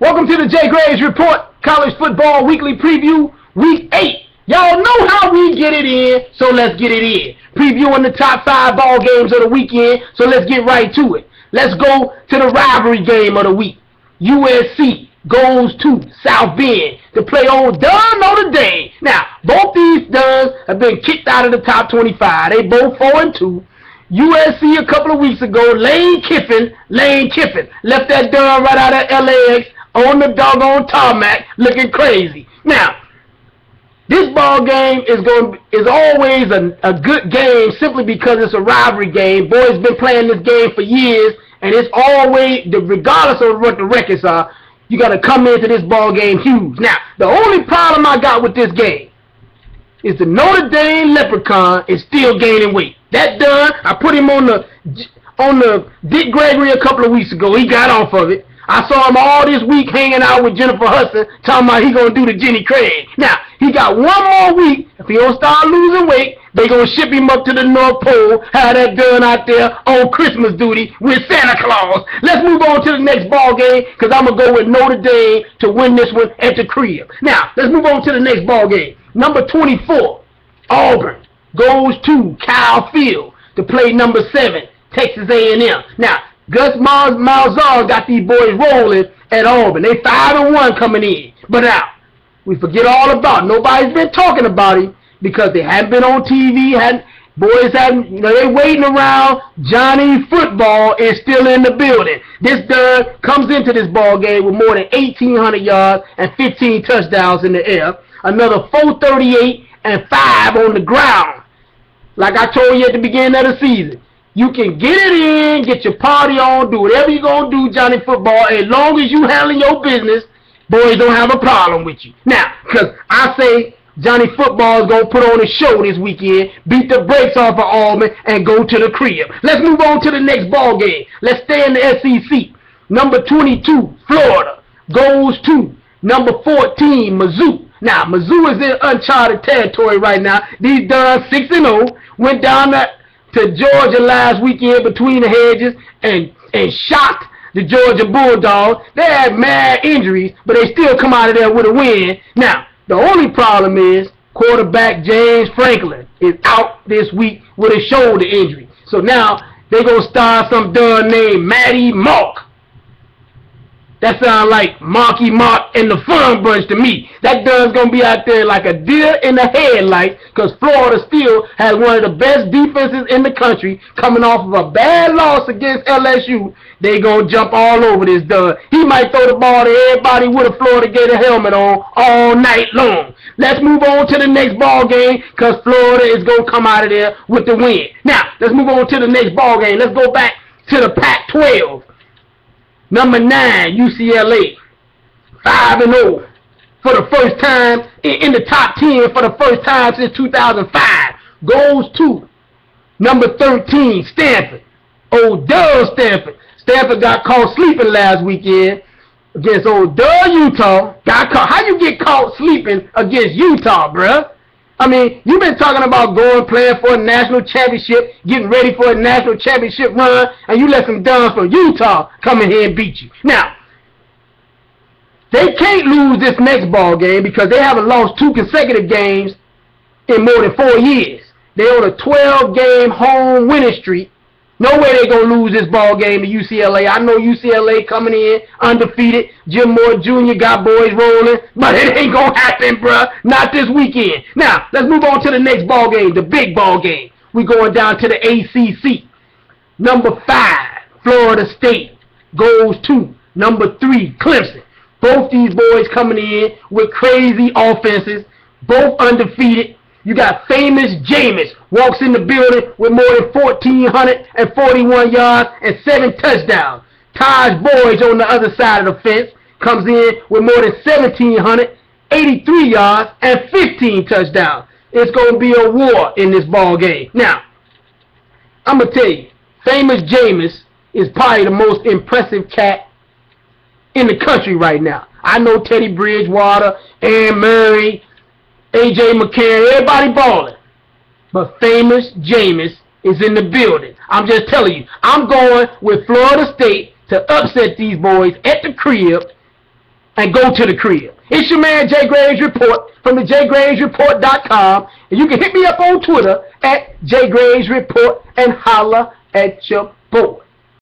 Welcome to the JayGravesReport College Football Weekly Preview, Week 8. Y'all know how we get it in, so let's get it in. Previewing the top 5 ball games of the weekend, so let's get right to it. Let's go to the rivalry game of the week. USC goes to South Bend to play on Notre Dame. Now, both these Duns have been kicked out of the top 25. They both 4-2. USC a couple of weeks ago, Lane Kiffin left that Dun right out of LAX on the doggone tarmac looking crazy. Now, this ball game is always a good game simply because it's a rivalry game. Boys been playing this game for years, and it's always, regardless of what the records are, you got to come into this ball game huge. Now, the only problem I got with this game is the Notre Dame Leprechaun is still gaining weight. That Dun, I put him on the Dick Gregory a couple of weeks ago. He got off of it. I saw him all this week hanging out with Jennifer Hudson, talking about he gonna do the Jenny Craig. Now, he got one more week. If he don't start losing weight, they gonna ship him up to the North Pole, have that Dun out there on Christmas duty with Santa Claus. Let's move on to the next ball game, because I'm gonna go with Notre Dame to win this one at the crib. Now, let's move on to the next ball game. Number 24, Auburn goes to Kyle Field to play number 7, Texas A&M. Now, Gus Malzahn got these boys rolling at Auburn. They 5-1 coming in. But now, we forget all about it. Nobody's been talking about him because they haven't been on TV. They waiting around. Johnny Football is still in the building. This Dun comes into this ball game with more than 1,800 yards and 15 touchdowns in the air. Another 438 and 5 on the ground. Like I told you at the beginning of the season, you can get it in, get your party on, do whatever you're going to do, Johnny Football, as long as you handle your business, boys don't have a problem with you. Now, because I say Johnny Football is going to put on a show this weekend, beat the brakes off of Auburn, and go to the crib. Let's move on to the next ball game. Let's stay in the SEC. Number 22, Florida, goes to number 14, Mizzou. Now, Mizzou is in uncharted territory right now. These Duns 6-0, went down to Georgia last weekend between the hedges and shocked the Georgia Bulldogs. They had mad injuries, but they still come out of there with a win. Now, the only problem is quarterback James Franklin is out this week with a shoulder injury. So now they're going to start some Dun named Matty Mark. That sounds like Marky Mark and the Fun Bunch to me. That Dun's going to be out there like a deer in the headlights because Florida still has one of the best defenses in the country coming off of a bad loss against LSU. They going to jump all over this Dun. He might throw the ball to everybody with a Florida Gator helmet on all night long. Let's move on to the next ball game because Florida is going to come out of there with the win. Now, let's move on to the next ball game. Let's go back to the Pac-12. Number 9, UCLA, 5-0 for the first time in the top 10 for the first time since 2005. Goes to number 13, Stanford. Old Doug Stanford. Stanford got caught sleeping last weekend against old Doug Utah. Got caught. How you get caught sleeping against Utah, bruh? I mean, you've been talking about going, playing for a national championship, getting ready for a national championship run, and you let some Duns from Utah come in here and beat you. Now, they can't lose this next ball game because they haven't lost 2 consecutive games in more than 4 years. They're on a 12-game home winning streak. No way they're going to lose this ball game to UCLA. I know UCLA coming in undefeated. Jim Moore Jr. got boys rolling, but it ain't going to happen, bruh. Not this weekend. Now, let's move on to the next ball game, the big ball game. We're going down to the ACC. Number 5, Florida State goes to number 3, Clemson. Both these boys coming in with crazy offenses, both undefeated. You got famous Jameis walks in the building with more than 1,441 yards and 7 touchdowns. Taj Boyd on the other side of the fence comes in with more than 1,783 yards and 15 touchdowns. It's going to be a war in this ball game. Now, I'm going to tell you, famous Jameis is probably the most impressive cat in the country right now. I know Teddy Bridgewater, Aaron Murray, A.J. McCarron, everybody balling. But famous Jameis is in the building. I'm just telling you, I'm going with Florida State to upset these boys at the crib and go to the crib. It's your man Jay Graves Report from the JayGravesReport.com, and you can hit me up on Twitter at JayGravesReport and holla at your boy.